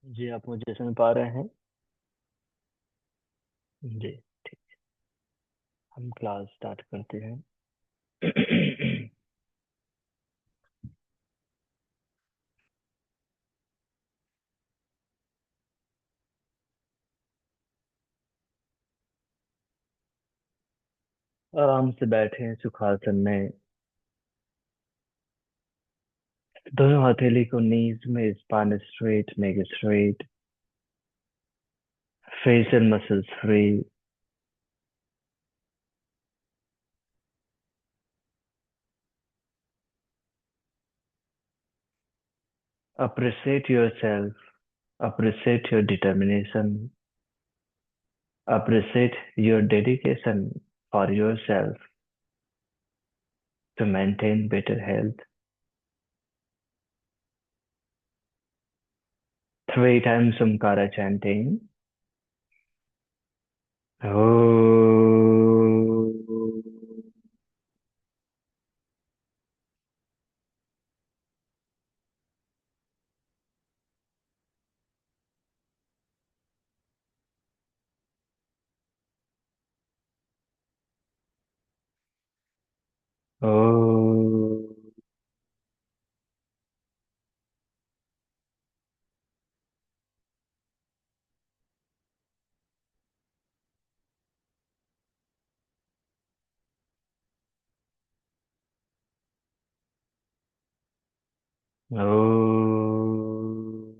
जी, आप मुझे सुन पा रहे हैं? जी, ठीक। हम क्लास स्टार्ट करते हैं। आराम से बैठे हैं सुखासन में। दोनों हथेली को नीज में, spine straight, neck straight, facial muscles free. Appreciate yourself, appreciate your determination, appreciate your dedication for yourself to maintain better health. 3 times Omkara chanting. Oh. Oh. Oh.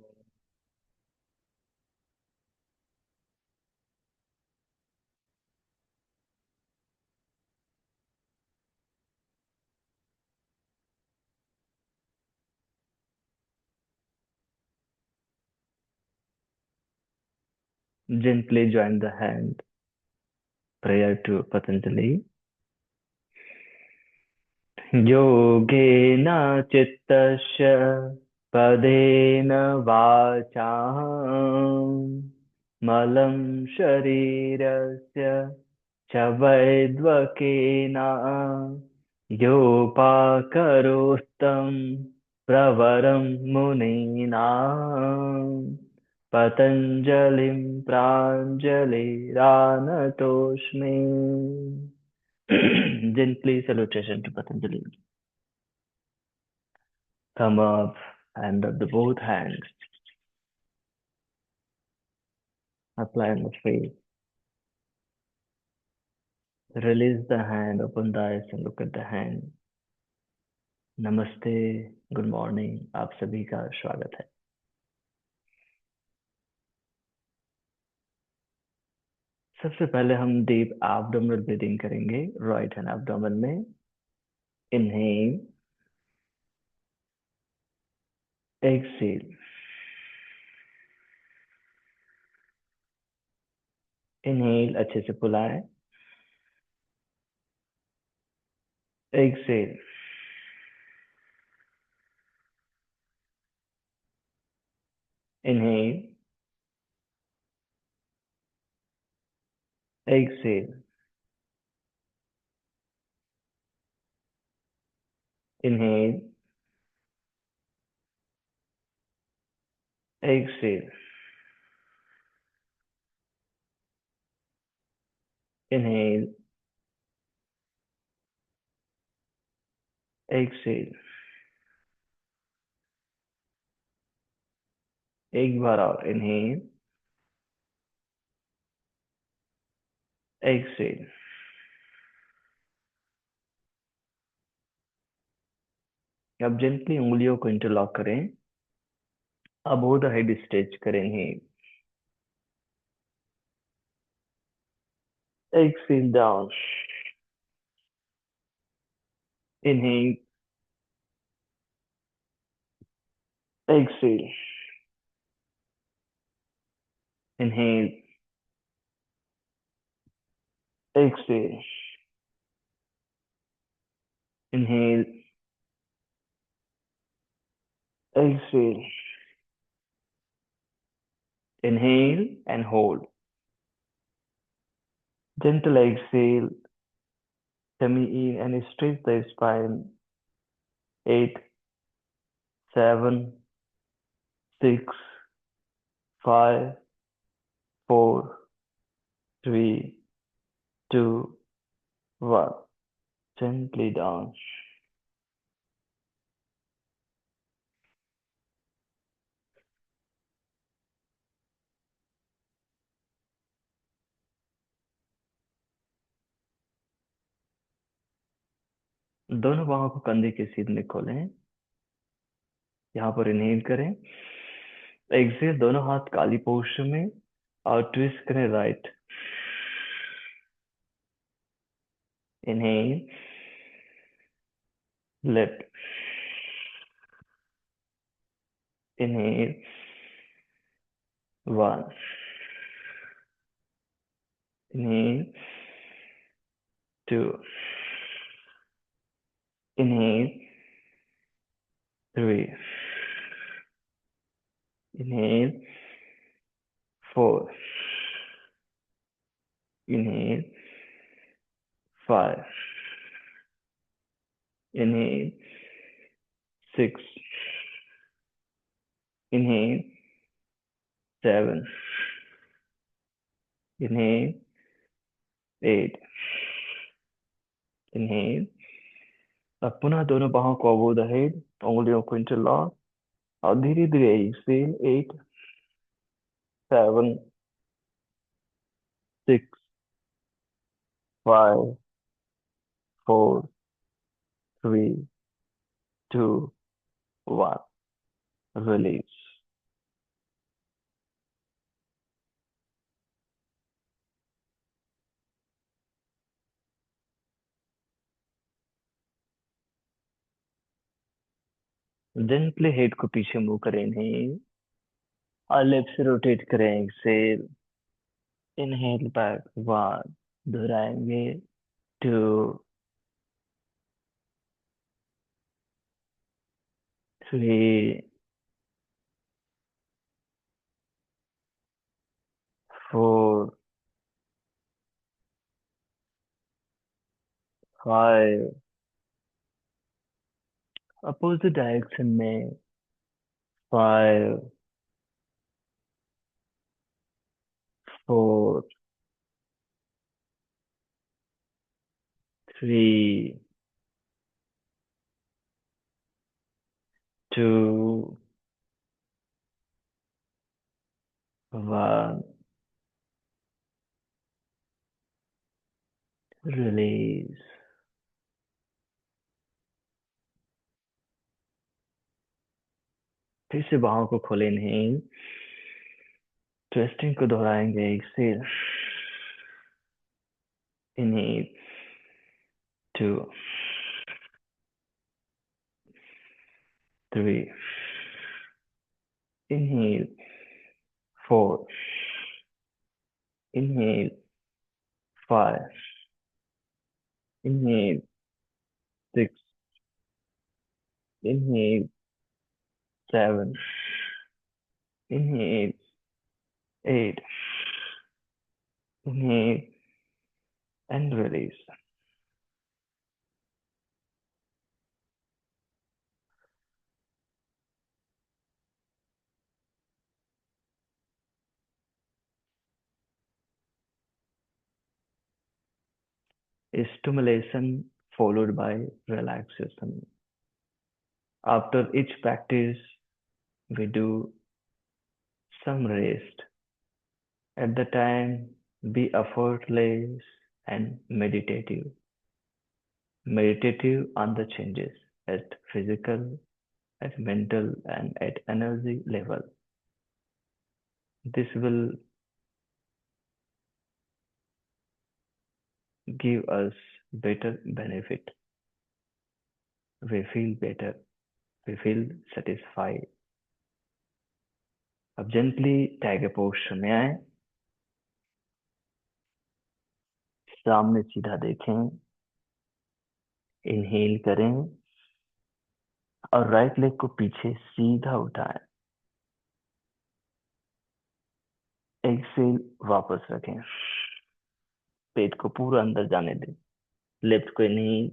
Gently join the hand. Prayer to Patanjali. योगेन चित्तस्य पदेन वाचां मलं शरीरस्य च वैद्वकेन योपाकरोत्तं प्रवरं मुनीनां पतञ्जलिं प्राञ्जलिरानतोऽस्मि. Gently salutation to Patanjali. Thumb up and up the both hands. Apply on the face. Release the hand, open the eyes and look at the hand. नमस्ते, good morning, आप सभी का स्वागत है। सबसे पहले हम डीप एब्डोमिनल ब्रीदिंग करेंगे। राइट हैंड एब्डोमेन में इनहेल, एक्सेल, इनहेल अच्छे से फुलाएं, exhale, inhale, exhale, inhale, exhale, inhale, exhale. एक बार और इनहेल, एक्सेल। अब जेंटली उंगलियों को इंटरलॉक करें। अब बोथ हेड स्ट्रेच करेंगे। Exhale down, inhale, exhale, inhale, exhale, inhale, exhale, inhale and hold. Gentle exhale, tummy in and stretch the spine. 8, 7, 6, 5, 4, 3, 2, 1. Gently down. दोनों बाहों को कंधे के सीध में खोलें। यहाँ पर इनहेल करें। एक्सेल, दोनों हाथ काली पोस्टर में और ट्विस्ट करें right. Inhale, left. Inhale, 1। Inhale, 2। Inhale, 3। Inhale, 4। Inhale, 5. Inhale, 6. Inhale, 7. Inhale, 8. Inhale. अब पुनः दोनों बाहों को अबोव द हेड, उंगलियों को इंटरलॉक और धीरे धीरे एक्सेल। 8, 7, 6, 5, 4, 3, 2, 1. Release. Gently हेड को पीछे मूव करें। इनहेल और लेफ्ट से रोटेट करें। एक्सेल। Inhale back, 1। दोहराएंगे, 2, 3, 4, 5। अपोजिट डायरेक्शन में, 5, 4, 3, 2, 1. रिलीज। फिर से बाहों को खोले। नहीं, ट्विस्टिंग को दोहराएंगे। Excel. Inhale, 2, 3। Inhale, 4. Inhale, 5. Inhale, 6. Inhale, 7. Inhale, 8. Inhale and release. Stimulation followed by relaxation. After each practice, we do some rest. At the time, be effortless and meditative. Meditative on the changes at physical, at mental, and at energy level. This will give us better benefit. We feel better. We feel satisfied. अब gently tiger posture में आए। सामने सीधा देखें। Inhale करें और right leg को पीछे सीधा उठाएं। एक्सेल, वापस रखें। पेट को पूरा अंदर जाने दें। लेफ्ट को inhale,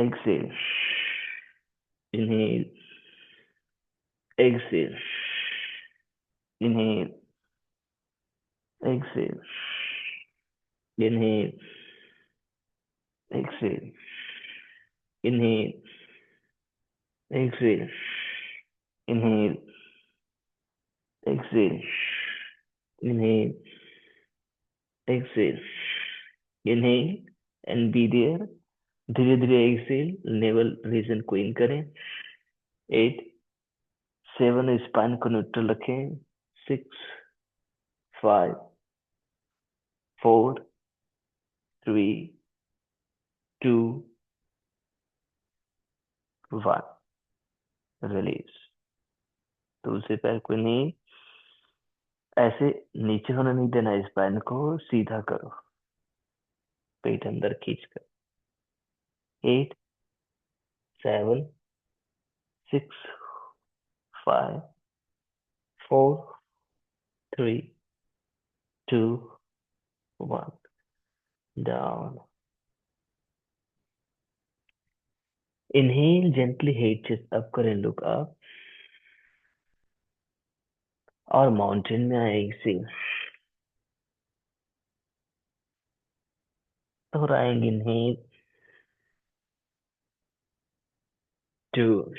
exhale, inhale, exhale, inhale, exhale, inhale, exhale, inhale, exhale, inhale, exhale, inhale, exhale, inhale and be there. धीरे धीरे एक्सेल, नेवल रीजन को इन करें। 8, 7, स्पाइन को न्यूट्रल रखें। 6, 5, 4, 3, 2, 1, रिलीज। दूसरे पैर को नहीं, ऐसे नीचे होने नहीं देना, स्पाइन को सीधा करो, पेट अंदर खींच कर। 8, 7, 6, 5, 4, 3, 2, 1, down. Inhale gently, head chest up करें, लुक अप, और माउंटेन में आए एक्सेल, दोहराएंगे। Inhale, 2,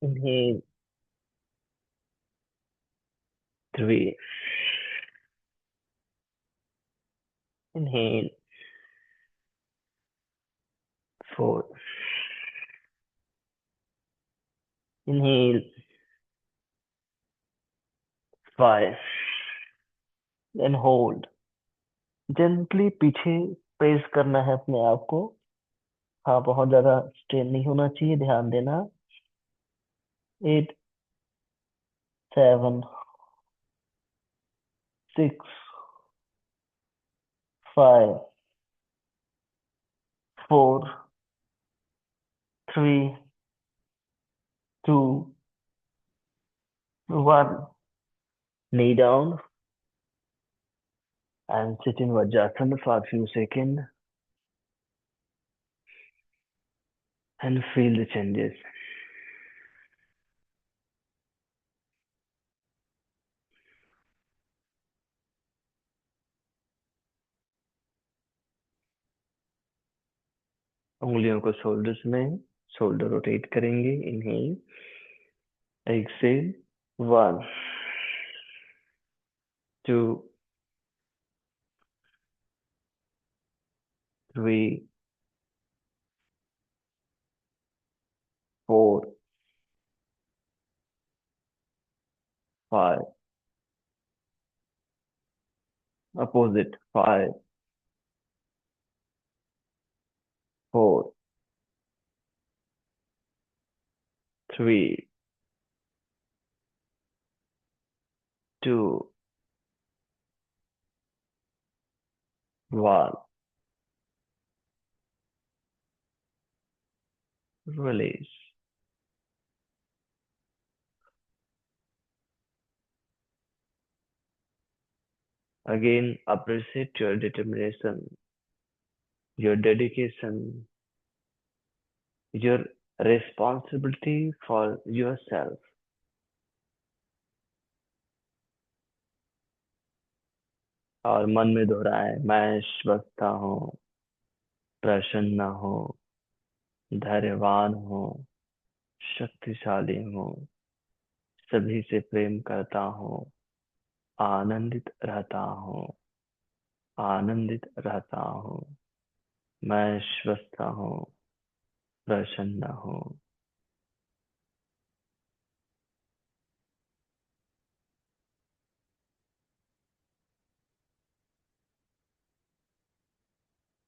inhale, 3, inhale, 4, inhale, 5, then hold। Gently पीछे प्रेस करना है अपने आप को। हाँ, बहुत ज्यादा स्ट्रेन नहीं होना चाहिए, ध्यान देना। 8, 7, 6, 5, 4, 3, 2, 1, knee down and sit in Vajrasana for a few seconds and feel the changes। उंगलियों को शोल्डर्स में, शोल्डर रोटेट करेंगे। Inhale, exhale, 1, 2, 3, 4, 5, opposite, 5, 4, 3, 2, 1, release। Again, appreciate your determination, your dedication, your responsibility for yourself। और मन में दोहराए, मैं स्वस्थ हूँ, प्रसन्न हूँ, धैर्यवान हूँ, शक्तिशाली हूँ, सभी से प्रेम करता हूँ, आनंदित रहता हूँ, आनंदित रहता हूँ, मैं स्वस्थ हूँ, प्रसन्न हूँ।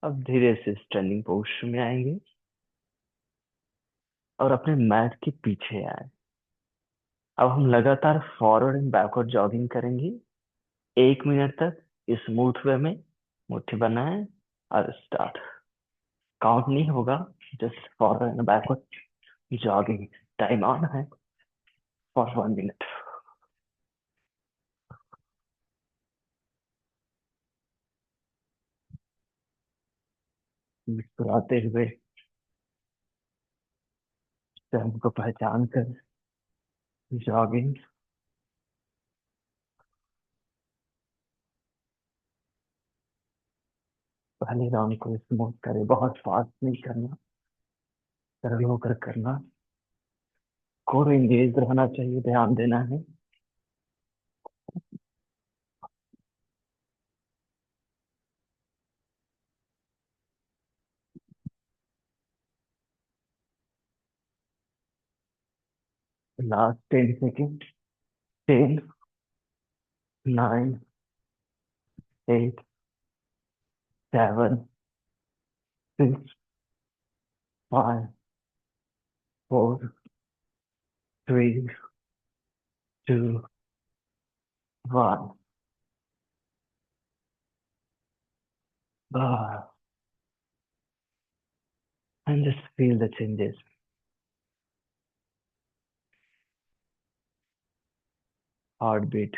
अब धीरे से स्टैंडिंग पोस्चर में आएंगे और अपने मैट के पीछे आए। अब हम लगातार फॉरवर्ड एंड बैकवर्ड जॉगिंग करेंगे 1 मिनट तक, स्मूथ वे में। मुट्ठी बनाए और स्टार्ट। काउंट नहीं होगा, just forward and backward jogging. Time on है फॉर 1 मिनट। मुस्कुराते हुए स्वयं को पहचान कर जॉगिंग। पहले राउंड को स्मूथ करे, बहुत फास्ट नहीं करना, सरल होकर करना। कोर एंगेज रहना चाहिए, ध्यान देना है। Last 10 second. 10, 9, 8, 7, 6, 5, 4, 3, 2, 1। And just feel the changes. Heartbeat,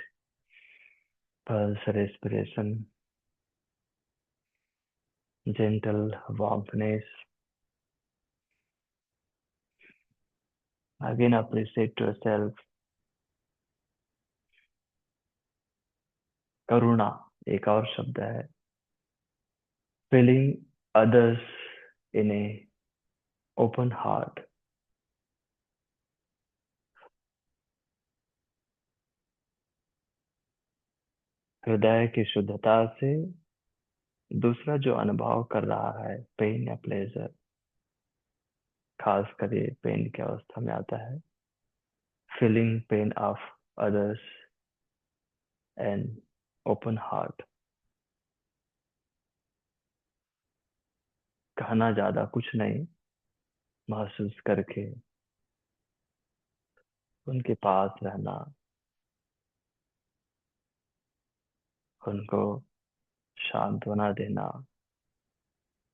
pulse, respiration, gentle warmthness. Again, appreciate yourself. करुणा एक और शब्द है। Feeling others in a open heart. हृदय की शुद्धता से दूसरा जो अनुभव कर रहा है, पेन या प्लेजर, खास कर ये पेन की अवस्था में आता है। Feeling pain of others and open heart. कहना ज्यादा कुछ नहीं, महसूस करके उनके पास रहना, उनको सांत्वना देना,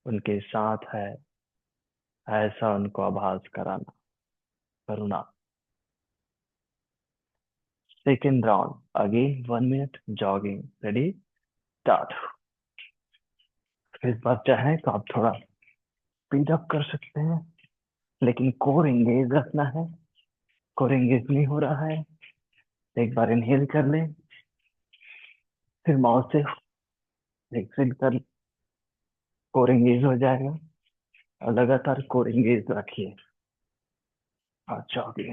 उनके साथ है ऐसा उनको आभास कराना। करुणा। Second round, again 1 minute jogging. Ready, start. इस बार चाहे तो आप थोड़ा स्पीड अप कर सकते हैं, लेकिन कोर एंगेज रखना है। कोर एंगेज नहीं हो रहा है, एक बार इनहेल कर लें, फिर माउथ से एक्सेल कर, कोर एंगेज हो जाएगा। और लगातार कोर एंगेज रखिए। अच्छा, okay.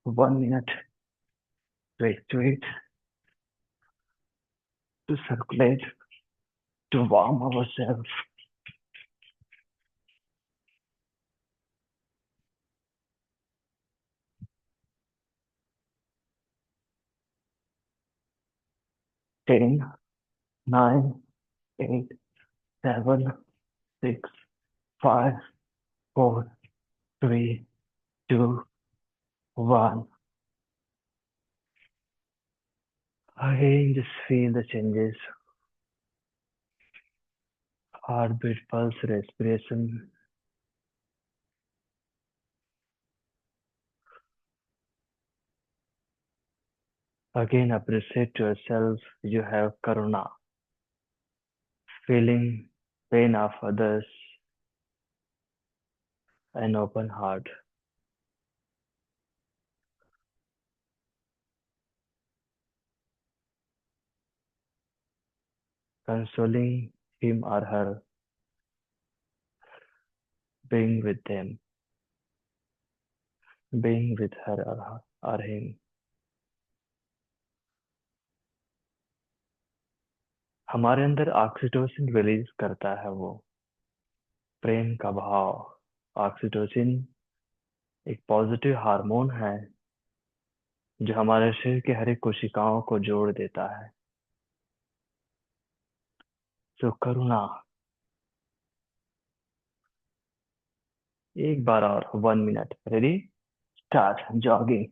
1 minute to wait to circulate, to warm ourselves. 10, 9, 8, 7, 6, 5, 4, 3, 2, 1. Again, just feel the changes. Heartbeat, pulse, respiration. Again, appreciate yourself. You have karuna. Feeling pain of others, an open heart. Consoling him or her, being with them, being with her or him. हमारे अंदर oxytocin release करता है वो, प्रेम का भाव। Oxytocin एक positive hormone है जो हमारे शरीर के हर एक कोशिकाओं को जोड़ देता है। तो करुणा। एक बार और 1 मिनट। Ready, start jogging.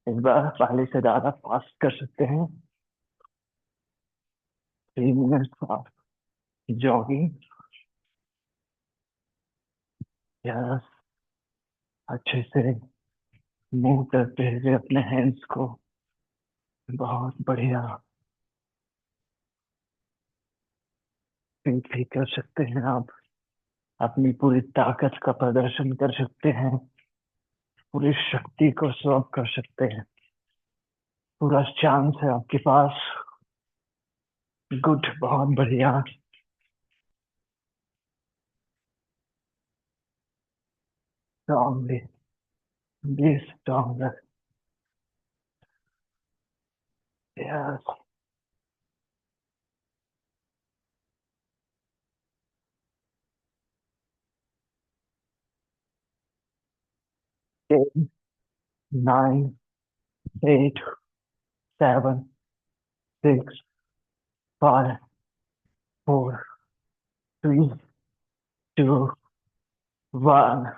इस बार पहले से ज्यादा फास्ट कर सकते हैं। 3 मिनट और जॉगिंग। यस, अच्छे से मूव करते हुए अपने हैंड्स को बहुत बढ़िया। फील भी कर सकते हैं आप। अपनी पूरी ताकत का प्रदर्शन कर सकते हैं। पूरी शक्ति को शो ऑफ कर सकते हैं। पूरा चांस है आपके पास। गुड, बहुत बढ़िया। स्ट्रांगली। B strong. यस। 9, 8, 7, 6, 5, 4, 3, 2, 1।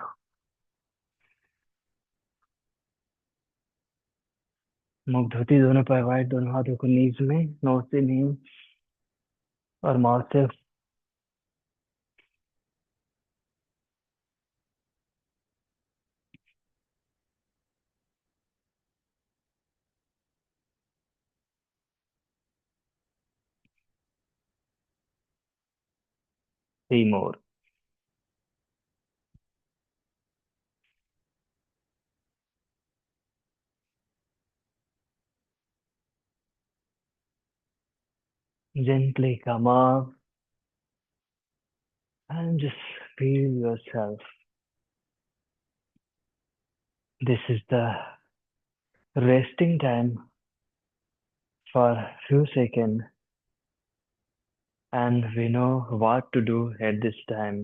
मुख धोती दोनों पर वाइट, दोनों हाथों को नीज में, नोज से नीज और माउथ से three more. Gently come up and just feel yourself. This is the resting time for few seconds, and we know what to do at this time.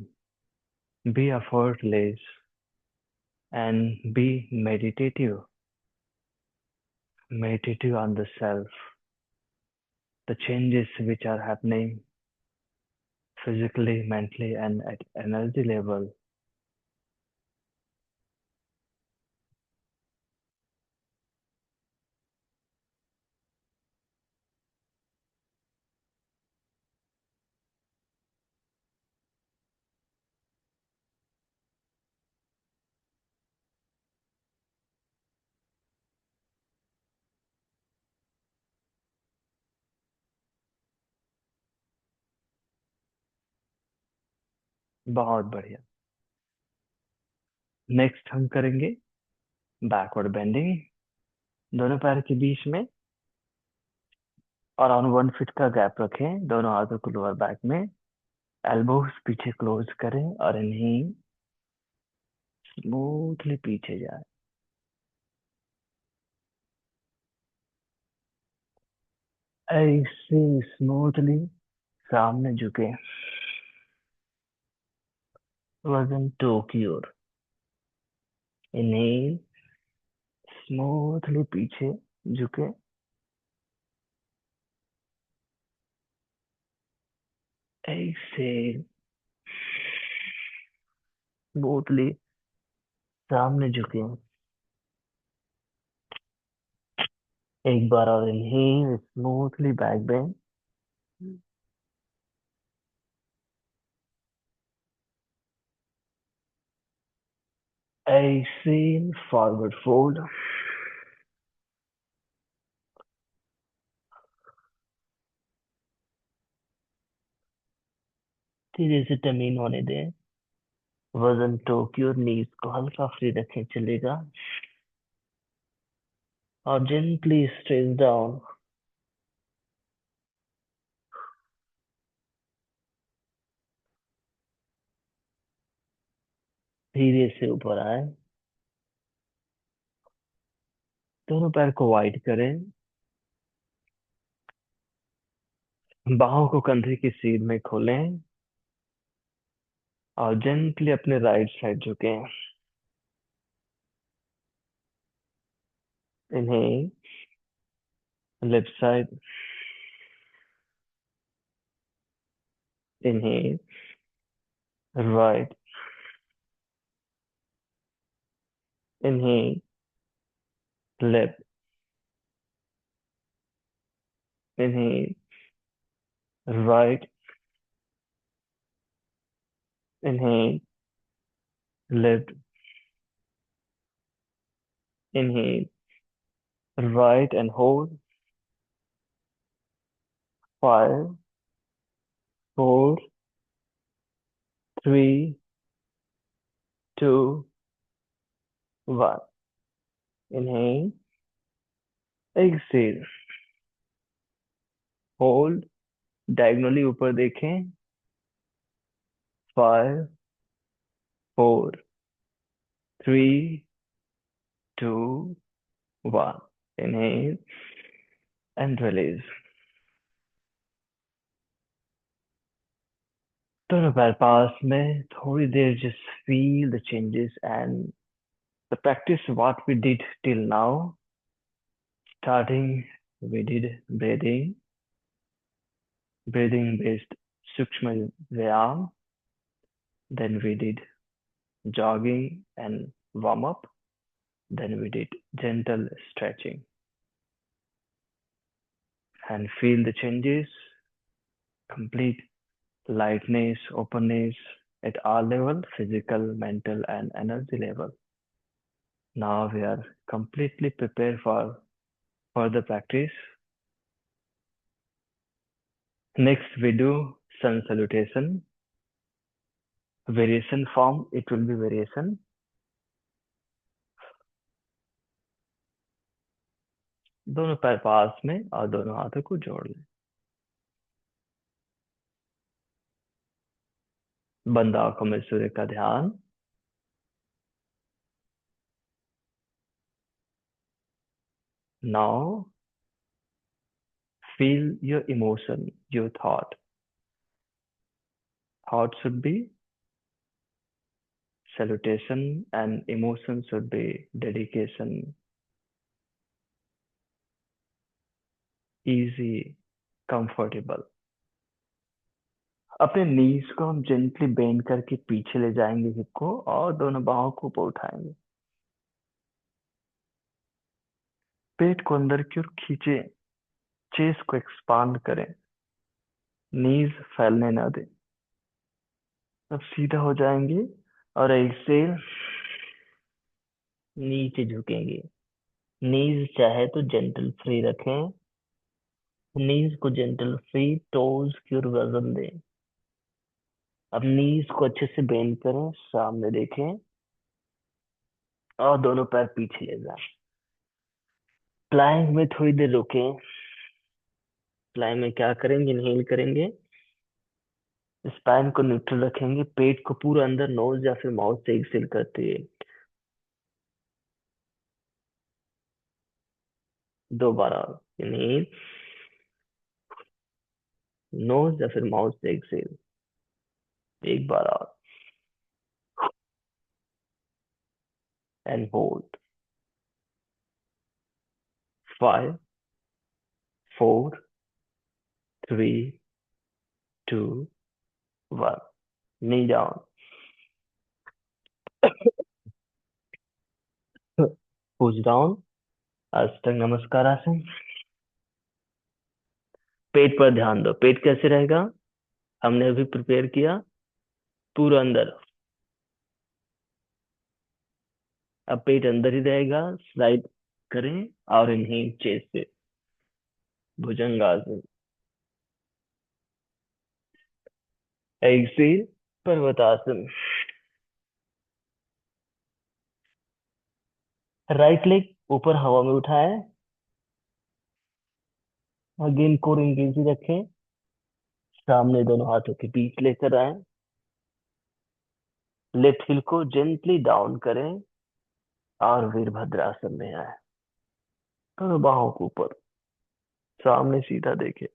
Be effortless and be meditative. Meditative on the self, the changes which are happening physically, mentally, and at energy level. बहुत बढ़िया। Next हम करेंगे backward bending, दोनों पैर के बीच में और on 1 feet का गैप रखें, दोनों हाथों को लोअर बैक में, एल्बोज पीछे क्लोज करें और इन्हीं स्मूथली पीछे जाए। ऐसे स्मूथली सामने झुके, वजन टो की ओर। इन्हें स्मूथली पीछे झुके, ऐसे स्मूथली सामने झुके। एक बार और इन्हें स्मूथली बैक बेंड, ऐसे फॉरवर्ड फोल्ड। धीरे से टमीन होने दें, वजन टो की और नीज को हल्का फ्री रखें, चलेगा। और जेंटली स्ट्रेच डाउन। धीरे से ऊपर आए, दोनों पैर को वाइड करें, बाहों को कंधे की सीध में खोलें और जेंटली अपने राइट साइड झुकें। इन्हें लेफ्ट साइड, इन्हें राइट, इन्हें लेफ्ट, इन्हें राइट, इन्हें लेफ्ट, इन्हें right and hold, 5, 4, 3, 2, 1. Inhale, exhale, hold, diagonally ऊपर देखें. 5, 4, 3, 2, 1. Inhale and release. दोनों पैर पास में थोड़ी देर just feel the changes and the practice what we did till now. Starting, we did breathing based Sukshma Vyayam. Then we did jogging and warm up. Then we did gentle stretching. And feel the changes, complete lightness, openness at all level, physical, mental, and energy level. Now we are completely prepared for further practice. Next, we do sun salutation. Variation form, it will be variation. दोनों पैर पास में और दोनों हाथों को जोड़ लें. बंद आंखों में सूर्य का ध्यान. Now, feel your emotion, your thought. Thought should be salutation and emotion should be dedication, easy, comfortable. अपने नीज को हम जेंटली बेंड करके पीछे ले जाएंगे हिप को और दोनों बाहों को ऊपर उठाएंगे. पेट को अंदर की ओर खींचे, चेस्ट को एक्सपांड करें, नीज फैलने ना दें. अब सीधा हो जाएंगे और एक्सेल नीचे झुकेंगे. नीज चाहे तो जेंटल फ्री रखें. नीज को जेंटल फ्री, टोज की ओर वजन दें. अब नीज को अच्छे से बेंड करें, सामने देखें और दोनों पैर पीछे ले जाएं. प्लैंक में थोड़ी देर रुकें. प्लैंक में क्या करेंगे, इनहेल करेंगे, स्पाइन को न्यूट्रल रखेंगे, पेट को पूरा अंदर नोज या फिर माउथ से एक्सेल करते हुए 2 बार और इनहेल, नोज या फिर माउथ से एक्सेल 1 बार और and hold. 5, 4, 3, 2, 1. Knee down. Push down. अष्टांग नमस्कार आसन. पेट पर ध्यान दो. पेट कैसे रहेगा, हमने अभी प्रिपेयर किया पूरा अंदर. अब पेट अंदर ही रहेगा. स्लाइड करें और इनहेल चेस्ट से भुजंगासन. एक्सेल पर्वतासन. राइट लेग ऊपर हवा में उठाएं. अगेन कोर इंगेज रखें. सामने दोनों हाथों के बीच लेकर आए. लेफ्ट हिल को जेंटली डाउन करें और वीरभद्रासन में आए. दोनों बाहों को ऊपर, सामने सीधा देखें.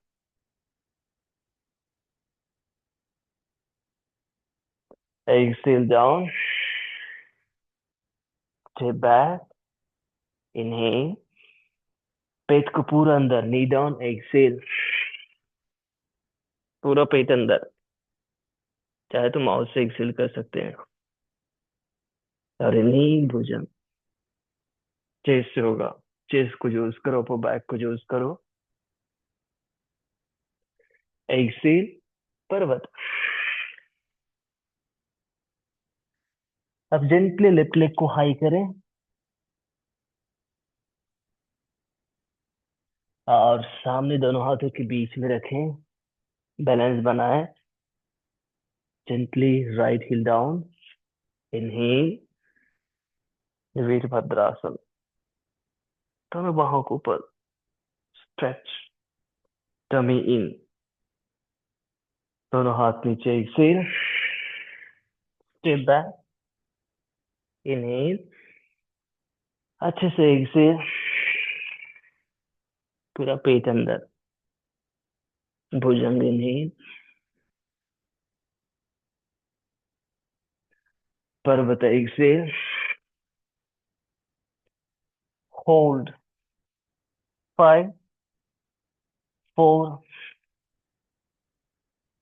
Exhale down, step back, inhale, पेट को पूरा अंदर, नी डाउन, एक्सेल, पूरा पेट अंदर. चाहे तो माउथ से एक्सेल कर सकते हैं. और इनहेल भुजंग. चेस्ट से होगा. चेस्ट को यूज करो, अपर बैक को यूज करो. एक्सेल पर्वत. अब जेंटली लेफ्ट लेग को हाई करें. और सामने दोनों हाथों के बीच में रखें, बैलेंस बनाए। Gently right heel down, inhale, Virabhadrasana. दोनों बाहों को ऊपर, स्ट्रेच, टमी इन, दोनों हाथ नीचे, एक्सेल, स्टेप बैक, इनहेल, अच्छे से एक्सेल, पूरा पेट अंदर, भुजंग इनहेल, पर्वत एक्सेल, होल्ड, 5, 4,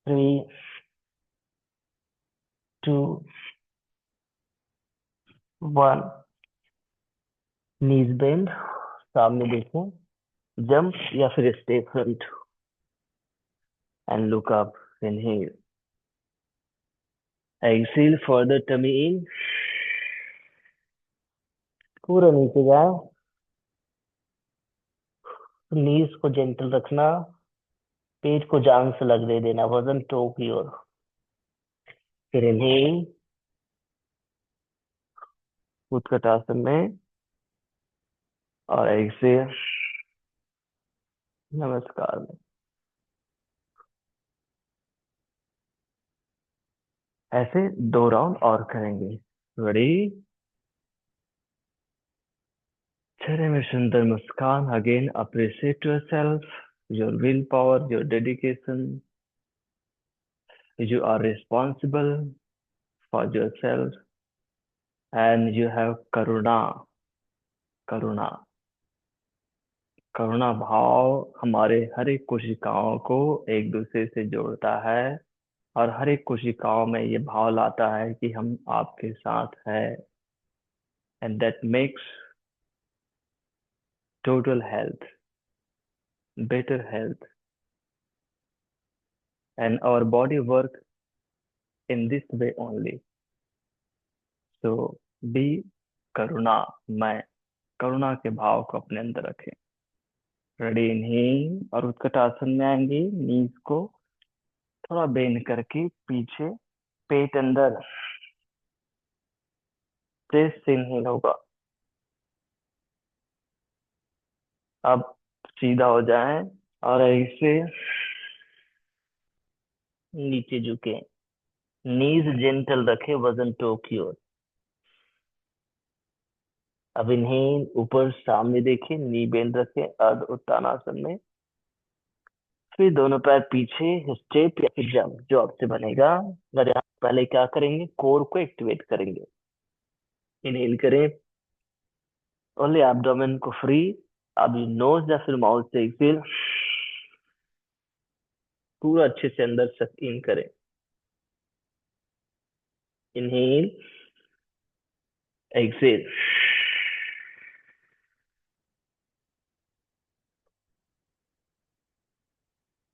3, 2, 1। नीज बेंड, सामने देखें, जंप या फिर step front, and look up, inhale, exhale, further tummy in, पूरा नीचे जाए, नीज को जेंटल रखना, पेट को जांग से लग दे देना, वजन टो की ओर। फिर इनहेल, उत्कटासन में, और एक्सेल, नमस्कार में। ऐसे 2 राउंड और करेंगे। रेडी? चेहरे में सुंदर मुस्कान। Again appreciate yourself, your will power, your dedication. You are responsible for yourself and you have करुणा। करुणा, करुणा भाव हमारे हर एक कोशिकाओं को एक दूसरे से जोड़ता है, और हर एक कोशिकाओं में ये भाव लाता है कि हम आपके साथ हैं। And that makes total health, better health, and our body work in this way only. So be करुणा, मैं करुणा के भाव को अपने अंदर रखें। रेडी? इनहेल, और उत्कटासन में आएंगे, नीज को थोड़ा बेंड करके पीछे, पेट अंदर, चेस्ट इनहेल होगा। अब सीधा हो जाए और ऐसे नीचे झुके, नीज जेंटल रखे, वजन टो की ओर। अब इनहेल, ऊपर सामने देखे, नी बेंड रखे, अर्ध उत्तानासन में। फिर दोनों पैर पीछे, स्टेप या फिर जंप, जो आपसे बनेगा। अगर यहाँ पहले क्या करेंगे, कोर को एक्टिवेट करेंगे। इनहेल करें, ओनली एब्डोमेन को फ्री। अब नोज या फिर माउथ से एक्सेल, पूरा अच्छे से अंदर सक इन करें। Inhale, exhale,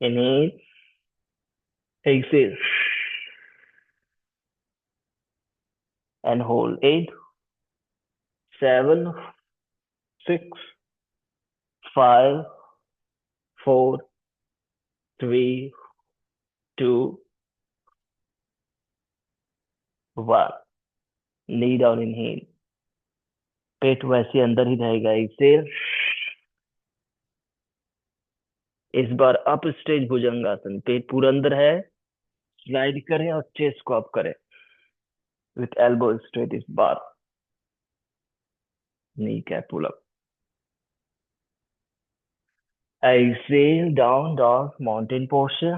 inhale, exhale, and hold. 8, 7, 6, 5, 4, 3, 2, 1। Knee down, inhale, पेट वैसे अंदर ही रहेगा। एक्सेल, इस बार अप स्ट्रेच भुजंगासन, पेट पूरा अंदर है, स्लाइड करें और चेस्ट को अप करें विथ एल्बो स्ट्रेट। इस बार kneecap pull up. Exhale, down dog, mountain posture,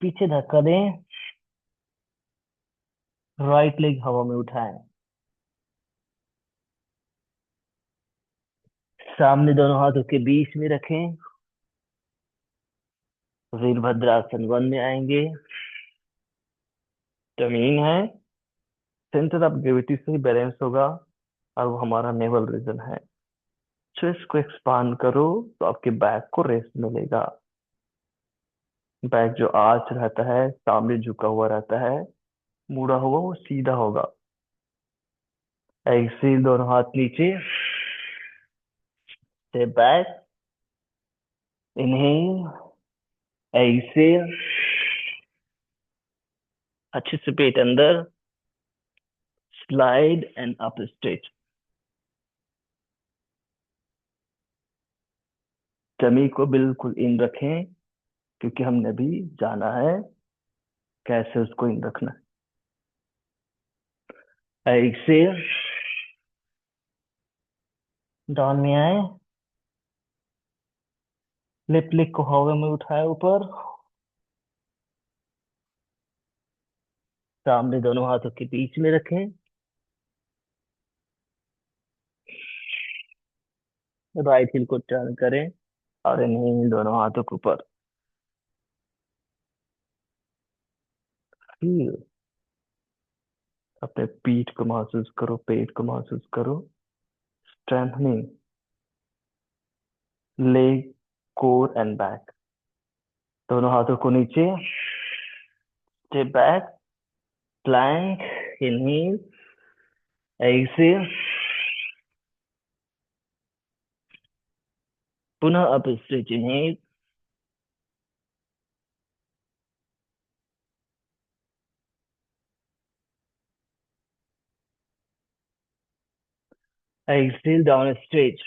पीछे धक्का दें, राइट लेग हवा में उठाएं, सामने दोनों हाथों के बीच में रखें, वीरभद्रासन 1 में आएंगे। जमीन है, सेंटर ऑफ ग्रेविटी से ही बैलेंस होगा, और वो हमारा नेवल रीजन है। चेस्ट को एक्सपांड करो तो आपके बैक को रेस्ट मिलेगा। बैक जो आर्च रहता है, सामने झुका हुआ रहता है, मुड़ा हुआ, वो सीधा होगा। एक्सेल, दोनों हाथ नीचे, स्टेप बैक, इनहेल, एक्सेल, अच्छे से पेट अंदर, slide and up stretch. Tummy को बिल्कुल इन रखें, क्योंकि हमने भी जाना है कैसे उसको इन रखना है। एक्सेल, डाउन में आए, लिप लिक को हवा में उठाए ऊपर, सामने दोनों हाथों के बीच में रखें, राइट हिल को टर्न करें और इन्हें दोनों हाथों के ऊपर। फील, अपने पीठ को महसूस करो, पेट को महसूस करो। Strengthening leg, core and back. दोनों हाथों को नीचे, step back, plank, inhale, exhale, पुनः up stretch, inhale, exhale, down stretch,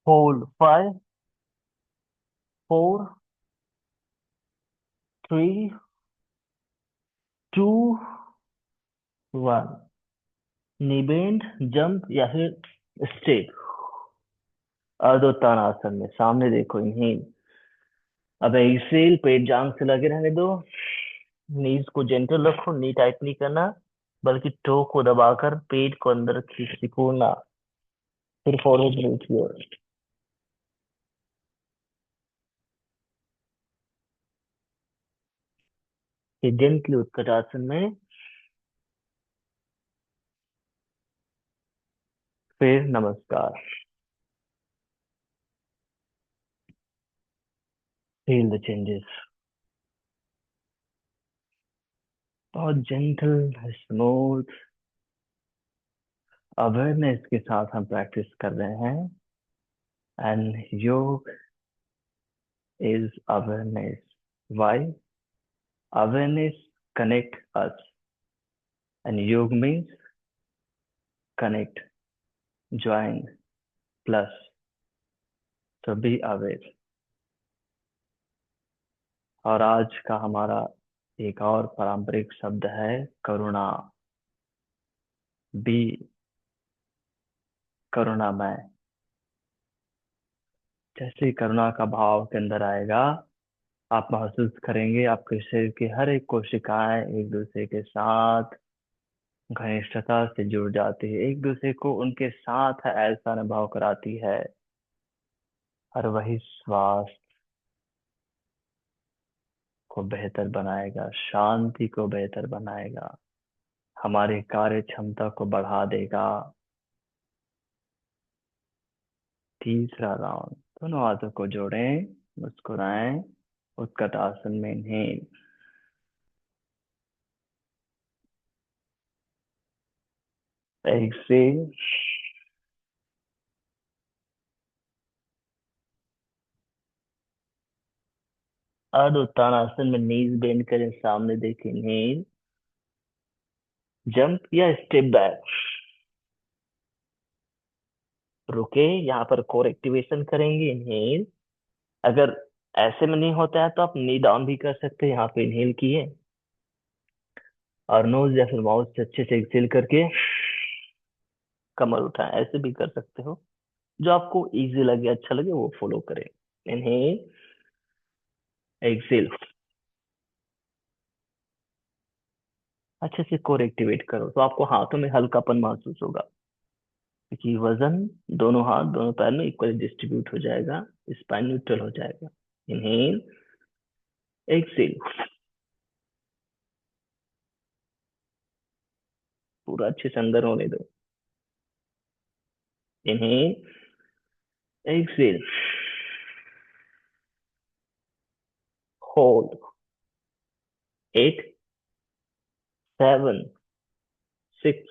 hold 5, 4, 3, 2, 1। Knee bend, jump या फिर स्टेप। अर्धोत्तानासन में सामने देखो, इनहेल। अब एक्सेल, पेट जांग से लगे रहने दो, नीज को जेंटल रखो, नी टाइट नहीं करना, बल्कि टो को दबाकर पेट को अंदर खींच सिकोड़ना। फिर फॉरवर्ड मूव की ओर। ये जेंटली उत्कट आसन में। फिर नमस्कार। Feel the changes. बहुत जेंटल, स्मूथ अवेयरनेस के साथ हम प्रैक्टिस कर रहे हैं। एंड योग is awareness. Why? Awareness connect us, and yoga means connect, join, plus. So be aware. और आज का हमारा एक और पारंपरिक शब्द है करुणा। बी करुणामय। जैसे ही करुणा का भाव के अंदर आएगा, आप महसूस करेंगे आपके शरीर की हर एक कोशिकाएं एक दूसरे के साथ घनिष्ठता से जुड़ जाती है, एक दूसरे को उनके साथ ऐसा अनुभव कराती है। और वही श्वास को बेहतर बनाएगा, शांति को बेहतर बनाएगा, हमारी कार्य क्षमता को बढ़ा देगा। तीसरा राउंड, दोनों हाथों को जोड़ें, मुस्कुराएं, उत्कट आसन में इन्हेल, एक्सेल, अर्ध उत्तानासन में नीज बेंड करें, सामने देखें, इन्हेल, जंप या स्टेप बैक, रुके, यहाँ पर कोर एक्टिवेशन करेंगे, इन्हेल। अगर ऐसे में नहीं होता है तो आप नी डाउन भी कर सकते हैं, यहाँ पे इन्हेल किए और नोज या फिर माउथ से अच्छे से एक्सेल करके कमर उठाएं, ऐसे भी कर सकते हो। जो आपको इजी लगे, अच्छा लगे, वो फॉलो करें। इनहेल, एक्सेल, अच्छे से कोर एक्टिवेट करो तो आपको हाथों में हल्कापन महसूस होगा, क्योंकि वजन दोनों हाथ दोनों पैर में इक्वली डिस्ट्रीब्यूट हो जाएगा, स्पाइन न्यूट्रल हो जाएगा। इनहेल, एक्सेल, पूरा अच्छे से अंदर होने दो। Inhale, exhale, hold, 8, 7, 6,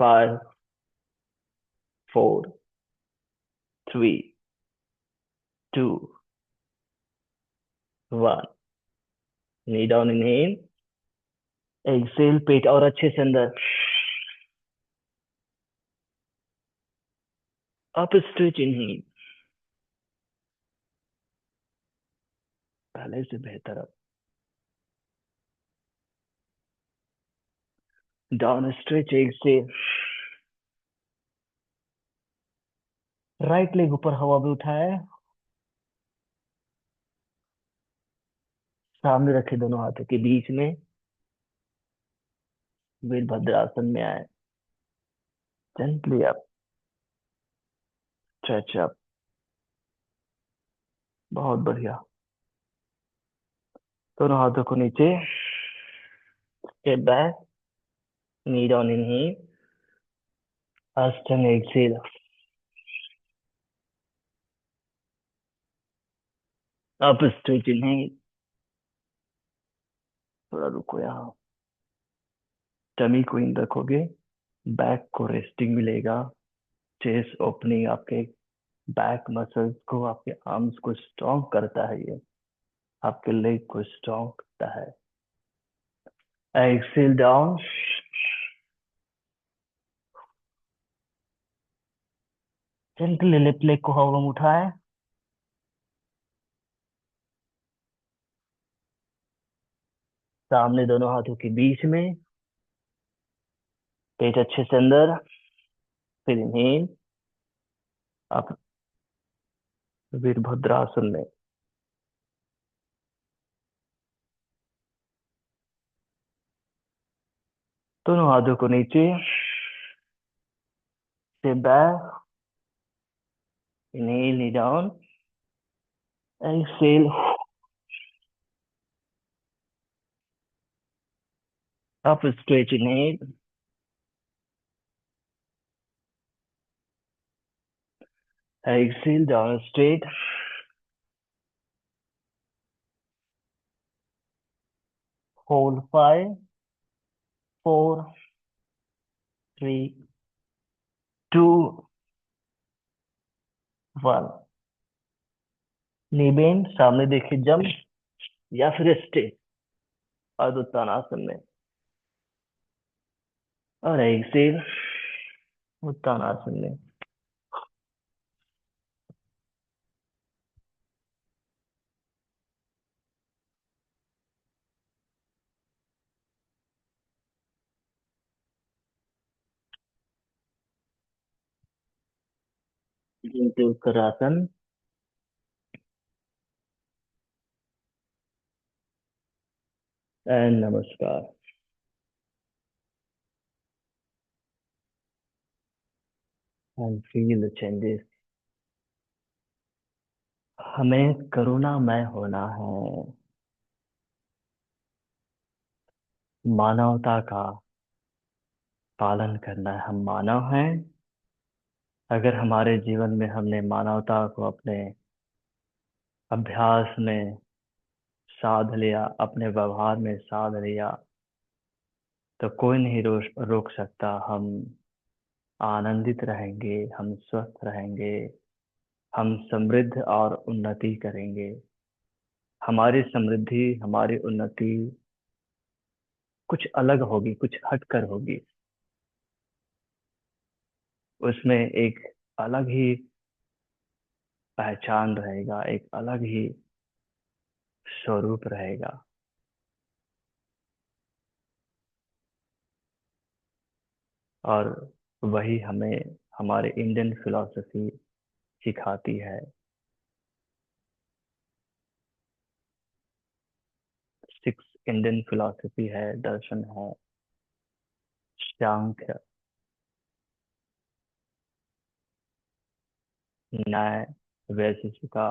five, four, three, two, one. Knee down, inhale. Exhale, पेट और अच्छे से अंदर। Up stretch, inhale. पहले से बेहतर अब। Down stretch, exhale. Right leg ऊपर हवा में उठाए, सामने रखे दोनों हाथों के बीच में। वीरभद्रासन में आए। Gently up, stretch up. बहुत बढ़िया। दोनों हाथों को नीचे, स्टेप बैक, नी डाउन, इनहेल। अष्टांग, एक्सेल। Up stretch, inhale. थोड़ा रुको यहाँ। टमी को इन रखोगे, बैक को रेस्टिंग मिलेगा। चेस्ट ओपनिंग, आपके बैक मसल्स को, आपके आर्म्स को स्ट्रॉन्ग करता है ये। आपके लेग को स्ट्रॉन्ग करता है। Exhale down. Gently left leg को हवा में उठाए, सामने दोनों हाथों के बीच में। पेट अच्छे से अंदर। फिर इनहेल। आप वीरभद्रासन में। दोनों हाथों को नीचे, step back, inhale, knee down, exhale, up stretch, inhale, exhale, down straight. Hold, five, four, three, two, one. Knee bend, सामने देखिए, जंप या फिर स्टे अर्ध उत्तानासन में। और एक्सेल, उत्तानासन में। जिनते उत्तरासन। एंड नमस्कार। And feel the changes. हमें करुणामय होना है, मानवता का पालन करना है। हम मानव हैं। अगर हमारे जीवन में हमने मानवता को अपने अभ्यास में साध लिया, अपने व्यवहार में साध लिया, तो कोई नहीं रोक सकता। हम आनंदित रहेंगे, हम स्वस्थ रहेंगे, हम समृद्ध और उन्नति करेंगे। हमारी समृद्धि, हमारी उन्नति कुछ अलग होगी, कुछ हटकर होगी। उसमें एक अलग ही पहचान रहेगा, एक अलग ही स्वरूप रहेगा। और वही हमें हमारे इंडियन फिलॉसफी सिखाती है। 6 इंडियन फिलॉसफी है, दर्शन है। सांख्य, न्याय, वैशेषिका,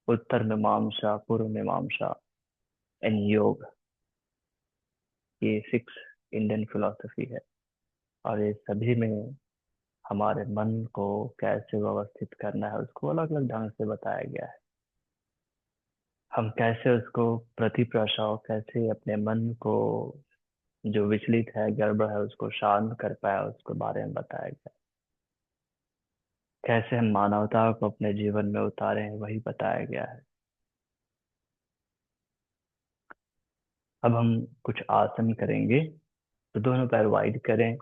उत्तर मीमांसा, पूर्व मीमांसा एंड योग। ये 6 इंडियन फिलॉसफी है। और ये सभी में हमारे मन को कैसे व्यवस्थित करना है, उसको अलग अलग ढंग से बताया गया है। हम कैसे उसको प्रतिप्रसाव, कैसे अपने मन को जो विचलित है, गड़बड़ है, उसको शांत कर पाया, उसके बारे में बताया गया। कैसे हम मानवता को अपने जीवन में उतारे हैं, वही बताया गया है। अब हम कुछ आसन करेंगे। तो दोनों पैर वाइड करें।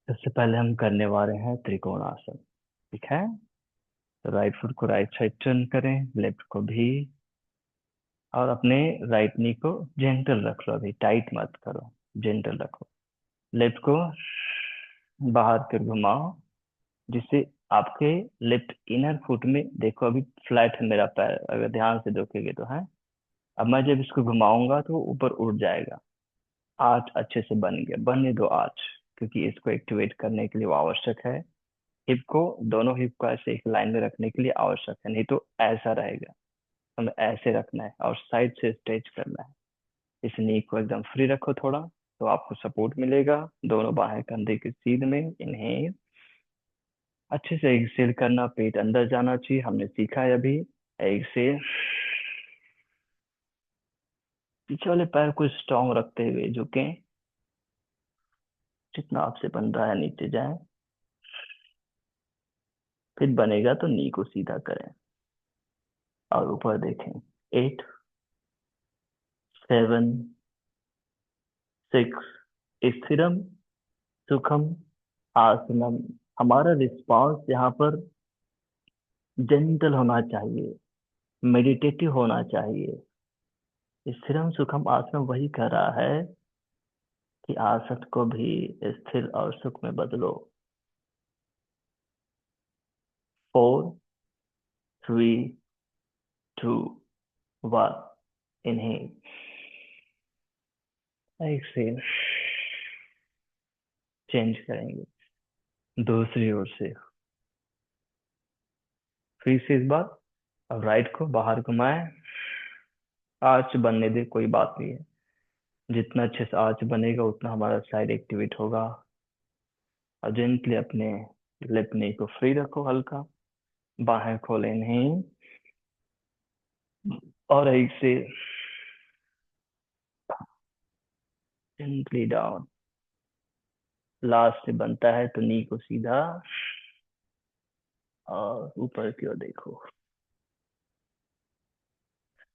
सबसे पहले हम करने वाले हैं त्रिकोण आसन। ठीक है। तो राइट फुट को राइट साइड टर्न करें, लेफ्ट को भी। और अपने राइट नी को जेंटल रख लो, अभी टाइट मत करो, जेंटल रखो। लेफ्ट को बाहर कर घुमाओ, जिससे आपके लेफ्ट इनर फुट में देखो, अभी फ्लैट है मेरा पैर, अगर ध्यान से देखोगे तो है। अब मैं जब इसको घुमाऊंगा तो वो ऊपर उठ जाएगा। आर्च अच्छे से बन गया, बनने दो आर्च, क्योंकि इसको एक्टिवेट करने के लिए वो आवश्यक है। हिप को, दोनों हिप को ऐसे एक लाइन में रखने के लिए आवश्यक है, नहीं तो ऐसा रहेगा। हमें ऐसे रखना है और साइड से स्ट्रेच करना है। इस नी को एकदम फ्री रखो थोड़ा, तो आपको सपोर्ट मिलेगा। दोनों बाहें कंधे के सीध में। इनहेल, अच्छे से एक्सेल करना, पेट अंदर जाना चाहिए, हमने सीखा है अभी। एक्सेल, पीछे वाले पैर को स्ट्रॉन्ग रखते हुए झुकें, जितना आपसे बन रहा है नीचे जाए। फिर बनेगा तो नी को सीधा करें और ऊपर देखें। 8, 7, 6, स्थिरम सुखम आसनम। हमारा रिस्पॉन्स यहाँ पर जेंटल होना चाहिए, मेडिटेटिव होना चाहिए। स्थिरम सुखम आसन वही कह रहा है कि आसन को भी स्थिर और सुख में बदलो। 4, 3, 2, 1। Inhale, Excel. चेंज करेंगे दूसरी ओर से। फिर से इस बार अब राइट को बाहर घुमाएं। आर्च बनने दे, कोई बात नहीं है। जितना अच्छे से आर्च बनेगा उतना हमारा साइड एक्टिवेट होगा। और जेंटली अपने लेफ्ट नी को फ्री रखो, हल्का बाहें खोले नहीं। और एक से जेंटली डाउन। लास्ट से बनता है तो नी को सीधा और ऊपर की ओर देखो।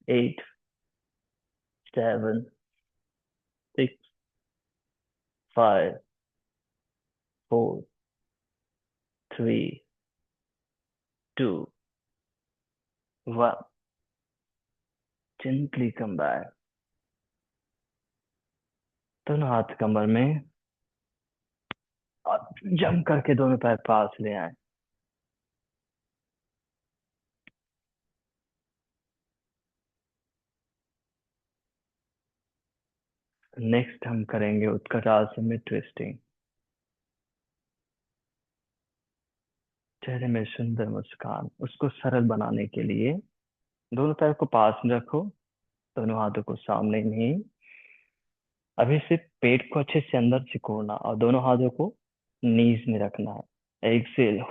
8, 7, 6, 5, 4, 3, 2, 1। Gently come back. दोनों हाथ कमर में और जम करके दोनों पैर पास ले आए। नेक्स्ट हम करेंगे उत्कटासन में ट्विस्टिंग। चेहरे में सुंदर मुस्कान, उसको सरल बनाने के लिए दोनों पैर को पास में रखो, दोनों हाथों को सामने नहीं। अभी सिर्फ पेट को अच्छे से अंदर सिकोड़ना और दोनों हाथों को नीज में रखना है। एक्सेल,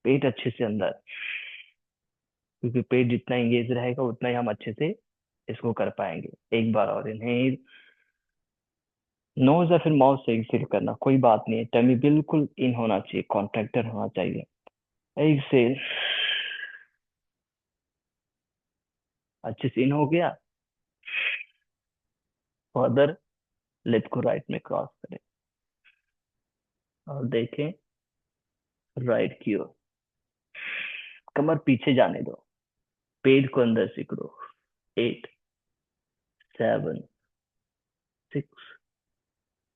पेट अच्छे से अंदर, क्योंकि पेट जितना एंगेज रहेगा उतना ही हम अच्छे से इसको कर पाएंगे। एक बार और इनहेल, नोज या फिर माउथ से एक्सेल करना, कोई बात नहीं है। टमी बिल्कुल इन होना चाहिए, कॉन्ट्रैक्टर होना चाहिए। एक्सेल, अच्छे से इन हो गया। फर्दर लेफ्ट को राइट में क्रॉस करें और देखें राइट की ओर। कमर पीछे जाने दो, पेट को अंदर सिकड़ो। 8, 7, 6,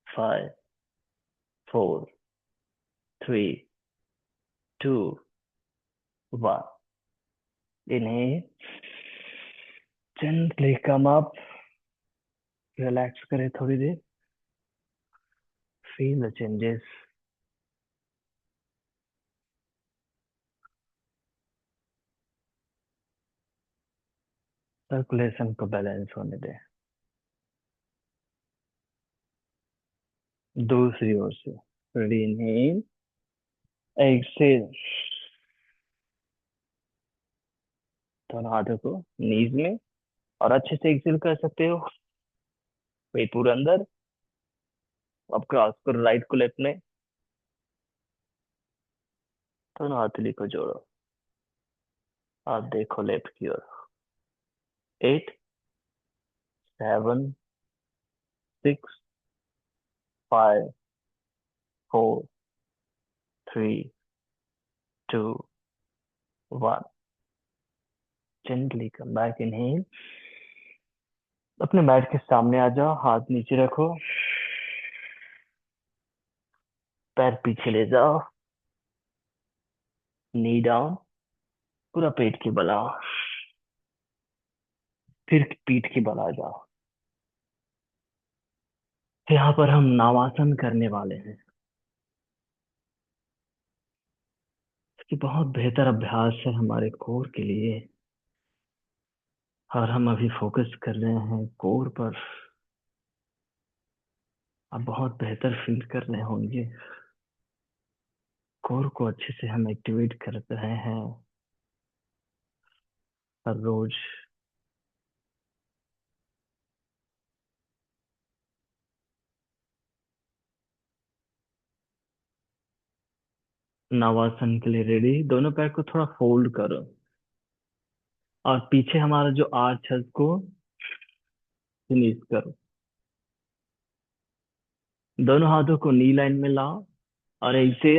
5, 4, 3, 2, 1। इन्हें जेंटली कम अप, रिलैक्स करें थोड़ी देर। Feel the changes. सर्कुलेशन को बैलेंस होने दें। दूसरी ओर से इनहेल, एक्सेल। दोनों हाथों को नीज में, और अच्छे से एक्सेल कर सकते हो। पेट पूरा अंदर। अब क्रॉस करो राइट को लेफ्ट में। दोनों हथेली को जोड़ो। अब देखो लेफ्ट की ओर। 8, 7, 6, 5, 4, 3, 2, 1। gently come back, inhale। अपने मैट के सामने आ जाओ, हाथ नीचे रखो, पैर पीछे ले जाओ, नी डाउन, पूरा पेट की बल आओ, फिर पीठ की बल आ जाओ। यहाँ पर हम नावासन करने वाले हैं। इसकी बहुत बेहतर अभ्यास है हमारे कोर के लिए, और हम अभी फोकस कर रहे हैं कोर पर। आप बहुत बेहतर फील कर रहे होंगे। कोर को अच्छे से हम एक्टिवेट कर रहे हैं हर रोज। नवासन के लिए रेडी। दोनों पैर को थोड़ा फोल्ड करो, और पीछे हमारा जो आर्च है उसको फिनिश करो। दोनों हाथों को नी लाइन में लाओ, और ऐसे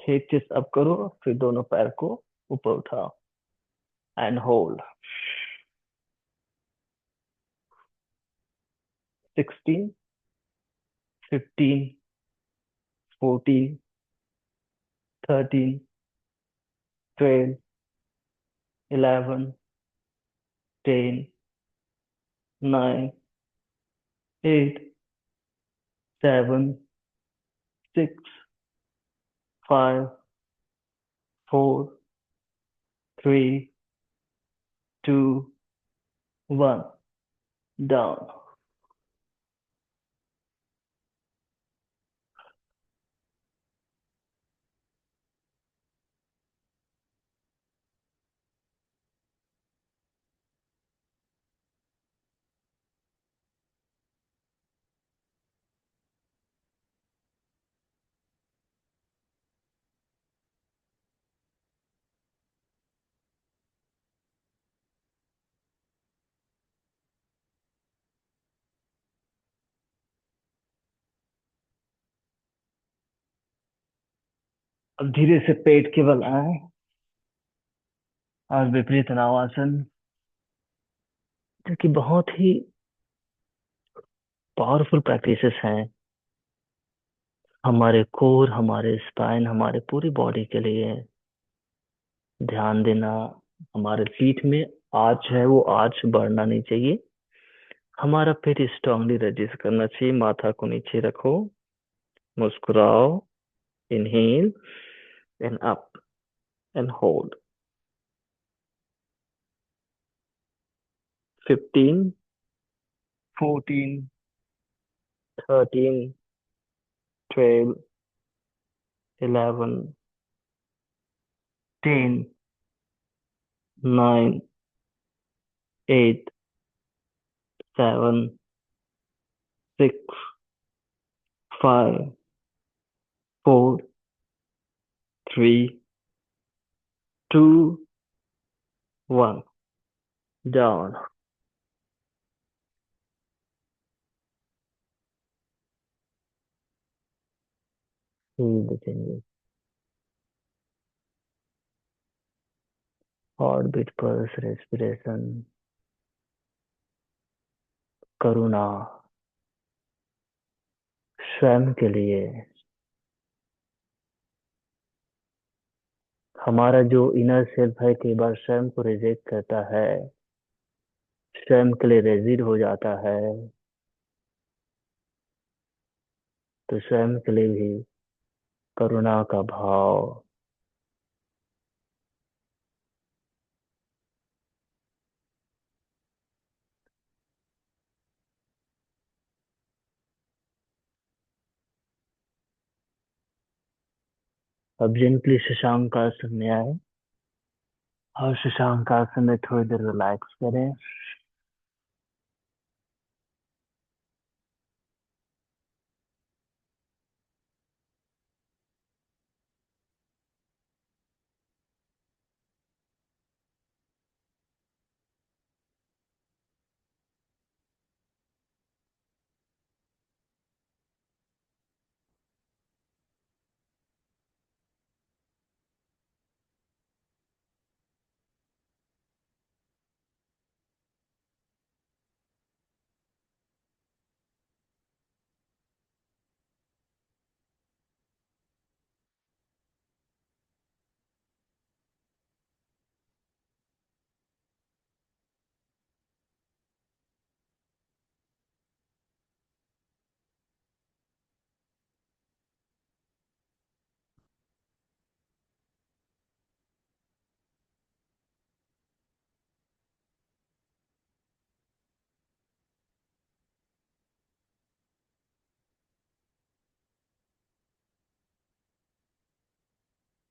एक चेस्ट अप करो, फिर दोनों पैर को ऊपर उठाओ एंड होल्ड। 16, 15, 14, 13, 12, 11, 10, 9, 8, 7, 6, 5, 4, 3, 2, 1। डाउन। अब धीरे से पेट के बल आए, और विपरीत नावासन, जो कि बहुत ही पावरफुल प्रैक्टिसेस हैं हमारे कोर, हमारे स्पाइन, हमारे पूरी बॉडी के लिए। ध्यान देना, हमारे पीठ में आर्च है, वो आर्च बढ़ना नहीं चाहिए। हमारा पेट स्ट्रांगली रजिस्ट करना चाहिए। माथा को नीचे रखो, मुस्कुराओ, inhale and up and hold. 15, 14, 13, 12, 11, 10, 9, 8, 7, 6, 5, 4, 3, 2, 1। Down. Feel the changes. Heartbeat, pulse, respiration. करुणा स्वयं के लिए। हमारा जो इनर सेल्फ है कई बार स्वयं को रिजेक्ट करता है, स्वयं के लिए रेजिड हो जाता है। तो स्वयं के लिए भी करुणा का भाव। अब जेंटली शशांक आसन में आए, और शशांक आसन में थोड़ी देर रिलैक्स करें।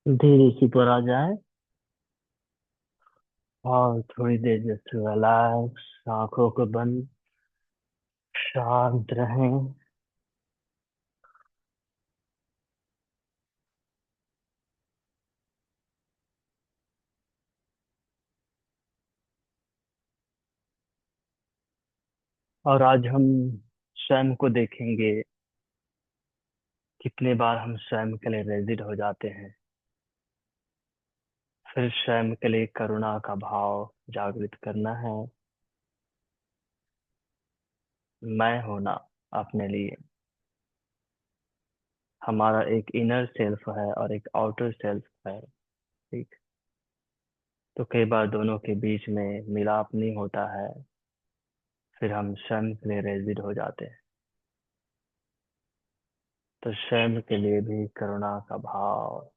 धीरे से ऊपर आ जाए और थोड़ी देर जस्ट रिलैक्स, आंखों को बंद, शांत रहें। और आज हम स्वयं को देखेंगे, कितने बार हम स्वयं के लिए रेजिड हो जाते हैं। फिर स्वयं के लिए करुणा का भाव जागृत करना है। मैं होना अपने लिए। हमारा एक इनर सेल्फ है और एक आउटर सेल्फ है। ठीक। तो कई बार दोनों के बीच में मिलाप नहीं होता है, फिर हम स्वयं के लिए रेजिड हो जाते हैं। तो स्वयं के लिए भी करुणा का भाव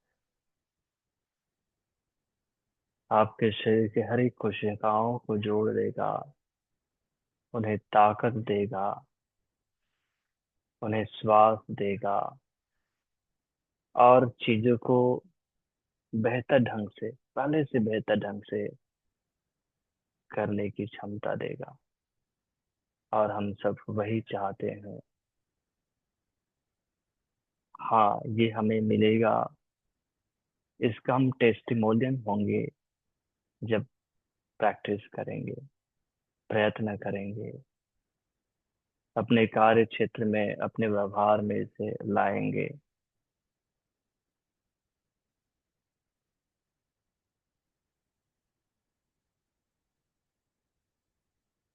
आपके शरीर के हर एक कोशिकाओं को जोड़ देगा, उन्हें ताकत देगा, उन्हें श्वास देगा, और चीजों को बेहतर ढंग से, पहले से बेहतर ढंग से करने की क्षमता देगा। और हम सब वही चाहते हैं। हाँ, ये हमें मिलेगा। इसका हम टेस्टिमोनियल होंगे जब प्रैक्टिस करेंगे, प्रयत्न करेंगे, अपने कार्य क्षेत्र में, अपने व्यवहार में इसे लाएंगे।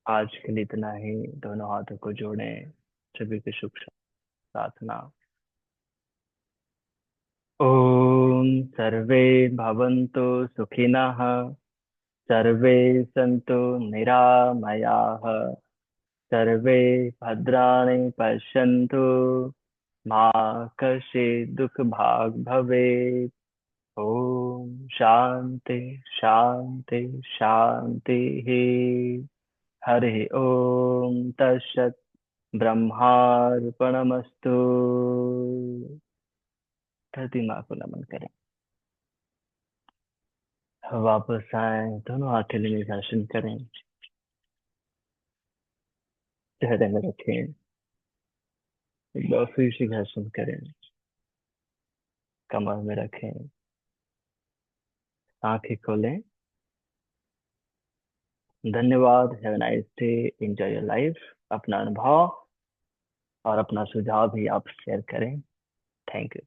आज के लिए इतना ही। दोनों हाथों को जोड़ें। सभी को शुभ प्रार्थना। ओम सर्वे भवन्तु सुखिनः, सर्वे सन्तु निरामयाः, सर्वे भद्राणि पश्यन्तु, मा कश्चित् दुःखभाग् भवेत्। ओम शांति शांति शांति। हरि ओम तत्सत्। ब्रह्मार्पणमस्तु। धरती माँ को नमन करें। वापस आए, दोनों हथेली में घर्षण करें, चेहरे में रखें, एक बार फिर से घर्षण करें, कमर में रखें, आंखें खोलें। धन्यवाद। Have a nice day. Enjoy your life. अपना अनुभव और अपना सुझाव भी आप शेयर करें। Thank you.